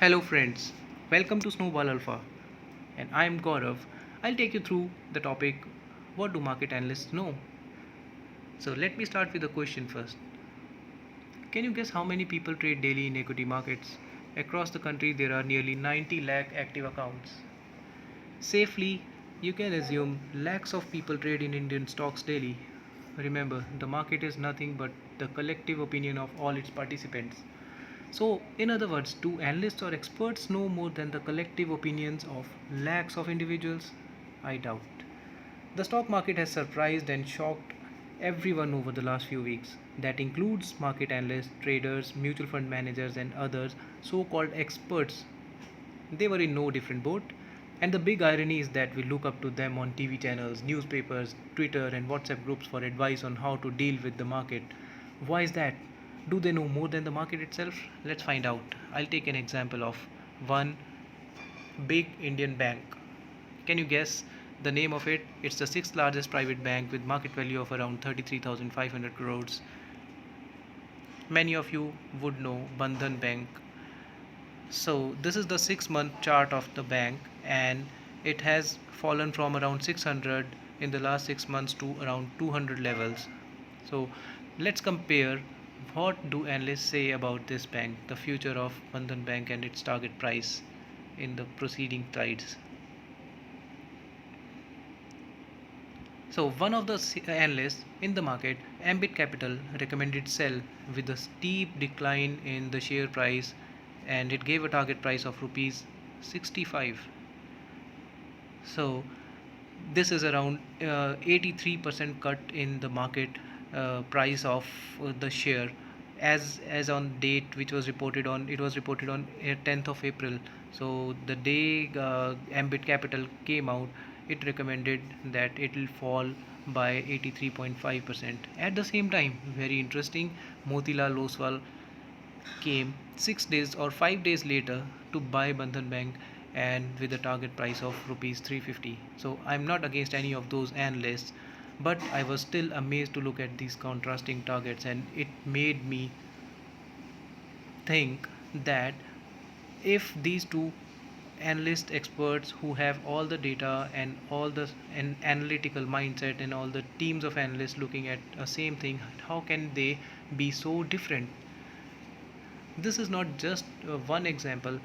Hello friends, welcome to Snowball Alpha and I am Gaurav. I'll take you through the topic what do market analysts know? So let me start with a question first. Can you guess how many people trade daily in equity markets? Across the country there are nearly 90 lakh active accounts. Safely, you can assume lakhs of people trade in Indian stocks daily. Remember, the market is nothing but the collective opinion of all its participants. So, in other words, do analysts or experts know more than the collective opinions of lakhs of individuals? I doubt. The stock market has surprised and shocked everyone over the last few weeks. That includes market analysts, traders, mutual fund managers, and others so called experts. They were in no different boat. And the big irony is that we look up to them on TV channels, newspapers, Twitter, and WhatsApp groups for advice on how to deal with the market. Why is that? Do they know more than the market itself? Let's find out. I'll take an example of one big Indian bank. Can you guess the name of it? It's the sixth largest private bank with market value of around 33,500 crores. Many of you would know Bandhan Bank. So this is the 6 month chart of the bank and it has fallen from around 600 in the last 6 months to around 200 levels. So let's compare what do analysts say about this bank, the future of Bandhan Bank and its target price in the preceding slides. So one of the analysts in the market, Ambit Capital, recommended sell with a steep decline in the share price and it gave a target price of rupees 65. So this is around 83% cut in the market price of the share as on date which was reported on, it was reported on 10th of April. So the day Ambit Capital came out, it recommended that it will fall by 83.5%. At the same time, very interesting, Motilal Oswal came 6 days or 5 days later to buy Bandhan Bank and with a target price of rupees 350. So I'm not against any of those analysts, but I was still amazed to look at these contrasting targets and it made me think that if these two analyst experts who have all the data and all the analytical mindset and all the teams of analysts looking at a same thing, how can they be so different? This is not just one example.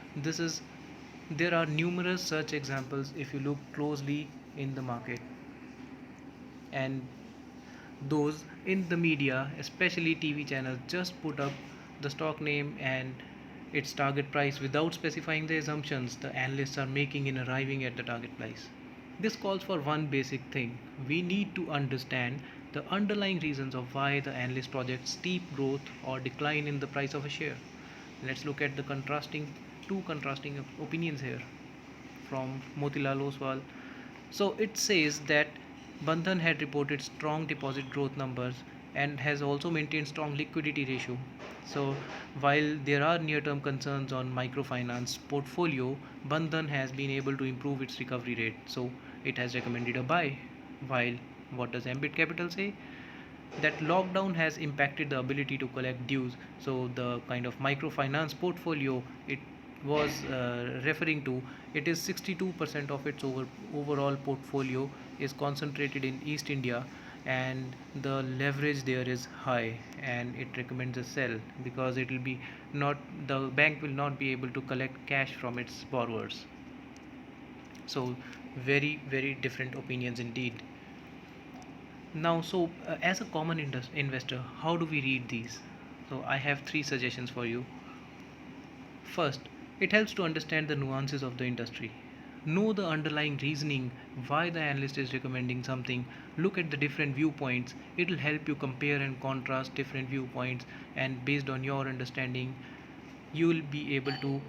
There are numerous such examples if you look closely in the market, and those in the media, especially TV channels, just put up the stock name and its target price without specifying the assumptions the analysts are making in arriving at the target price. This calls for one basic thing. We need to understand the underlying reasons of why the analyst projects steep growth or decline in the price of a share. Let's look at the two contrasting opinions here from Motilal Oswal. So it says that Bandhan had reported strong deposit growth numbers and has also maintained strong liquidity ratio. So while there are near-term concerns on microfinance portfolio, Bandhan has been able to improve its recovery rate. So it has recommended a buy. While what does Ambit Capital say? That lockdown has impacted the ability to collect dues. So the kind of microfinance portfolio it was referring to, it is 62% of its overall portfolio is concentrated in East India, and the leverage there is high and it recommends a sell because it will be not, the bank will not be able to collect cash from its borrowers. So very different opinions indeed. Now, so as a common investor, how do we read these? So I have three suggestions for you. First, it helps to understand the nuances of the industry. Know the underlying reasoning why the analyst is recommending something. Look at the different viewpoints. It will help you compare and contrast different viewpoints, and based on your understanding, you will be able to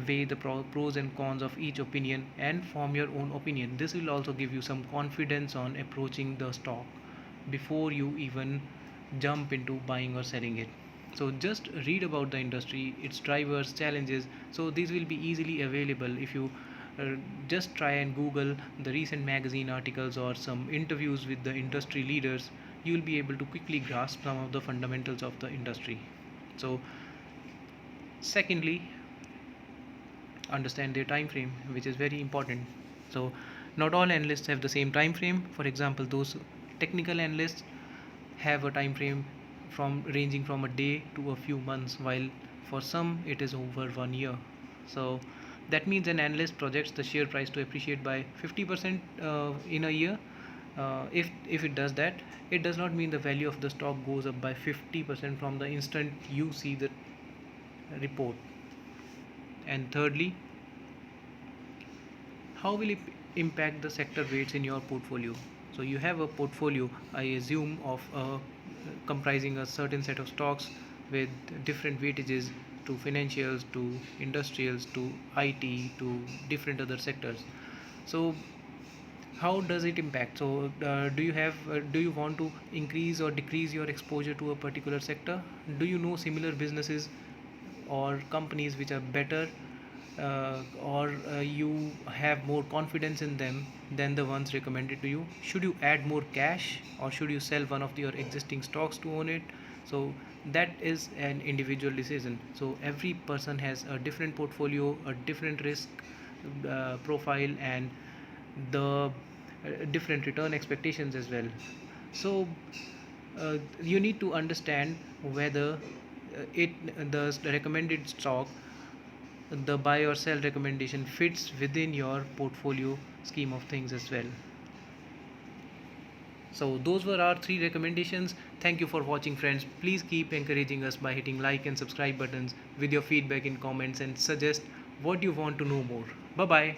weigh the pros and cons of each opinion and form your own opinion. This will also give you some confidence on approaching the stock before you even jump into buying or selling it. So just read about the industry, its drivers, challenges. So these will be easily available if you just try and Google the recent magazine articles or some interviews with the industry leaders. You will be able to quickly grasp some of the fundamentals of the industry. So secondly, understand their time frame, which is very important. So not all analysts have the same time frame. For example, those technical analysts have a time frame from ranging from a day to a few months, while for some it is over 1 year. So that means an analyst projects the share price to appreciate by 50% in a year. If it does that, it does not mean the value of the stock goes up by 50% from the instant you see the report. And thirdly, how will it impact the sector weights in your portfolio? So you have a portfolio, I assume, of comprising a certain set of stocks with different weightages to financials, to industrials, to IT, to different other sectors. So how does it impact? So do you want to increase or decrease your exposure to a particular sector? Do you know similar businesses or companies which are better, or you have more confidence in them than the ones recommended to you? Should you add more cash, or should you sell one of your existing stocks to own it? So that is an individual decision. So every person has a different portfolio, a different risk profile, and the different return expectations as well. So you need to understand whether it the recommended stock, the buy or sell recommendation, fits within your portfolio scheme of things as well. So those were our 3 recommendations. Thank you for watching, friends. Please keep encouraging us by hitting like and subscribe buttons with your feedback in comments, and suggest what you want to know more. Bye bye.